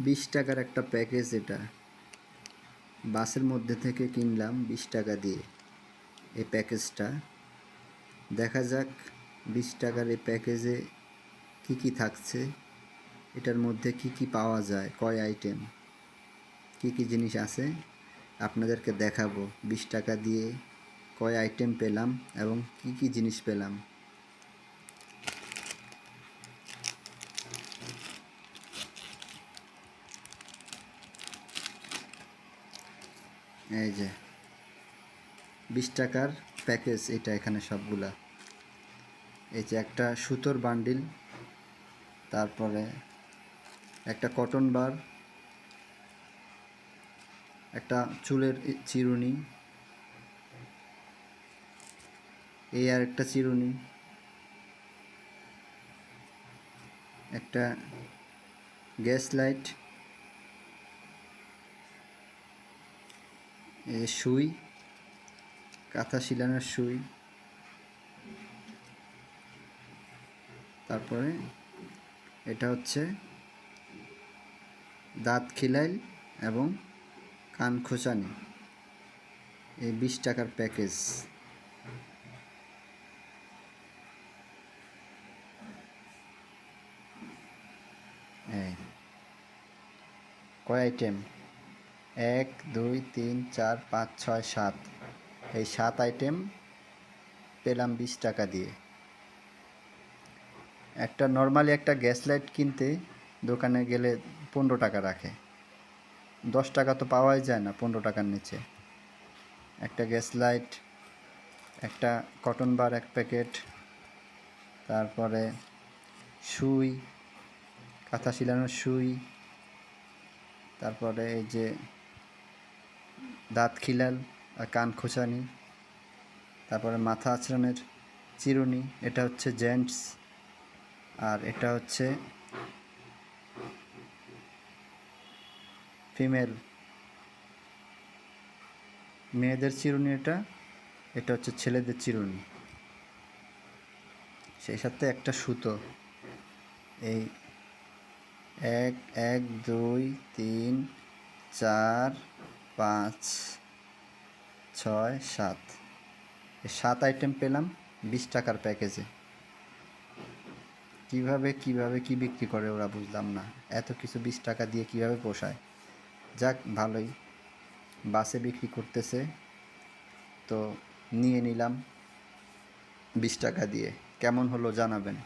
20 টাকার একটা প্যাকেজ, এটা বাসের মধ্যে থেকে কিনলাম 20 টাকা দিয়ে এই প্যাকেজটা। দেখা যাক 20 টাকার এই প্যাকেজে কি কি থাকছে, এটার মধ্যে কি কি পাওয়া যায়, কয় আইটেম, কি কি জিনিস আছে আপনাদেরকে দেখাবো। 20 টাকা দিয়ে কয় আইটেম পেলাম এবং কি কি জিনিস পেলাম। এই যে 20 টাকার প্যাকেজ, এটা এখানে সবগুলা। এই যে একটা সুতোর বান্ডিল, তারপরে একটা কটন বার, একটা চুলের চিরুনি, এই আর একটা চিরুনি, একটা গ্যাস লাইট, সুই, কাঁথা শিলানোর সুই, তারপরে এটা হচ্ছে দাঁত খিলাইল এবং কান খোঁচানি। এই 20 টাকার প্যাকেজ। কয় আইটেম? 1 2 3 4 5 6 7, এই 7 আইটেম পেলাম 20 টাকা দিয়ে। একটা নর্মালি একটা গ্যাস লাইট কিনতে দোকানে গেলে 15 টাকা রাখে, 10 টাকা তো পাওয়াই যায় না 15 টাকার নিচে। একটা গ্যাস লাইট, একটা কটন বার 1 প্যাকেট, তারপরে সুই, কাঁথা শিলানোর সুই, তারপরে এই যে দাঁত খিলাল আর কান খোঁচানি, তারপরে মাথা আঁচড়ানোর চিরুনি, এটা হচ্ছে জেন্টস, আর এটা হচ্ছে ফিমেল, মেয়েদের চিরুনি। এটা হচ্ছে ছেলেদের চিরুনি। সেই সাথে একটা সুতো। এই 1 1 2 3 4 5 6 7, এই 7 আইটেম পেলাম 20 টাকার প্যাকেজে। কিভাবে কি বিক্রি করে ওরা বুঝলাম না, এত কিছু 20 টাকা দিয়ে কিভাবে পোষায়। যাক, ভালোই, বাসে বিক্রি করতেছে তো নিয়ে নিলাম 20 টাকা দিয়ে। কেমন হলো জানাবেন।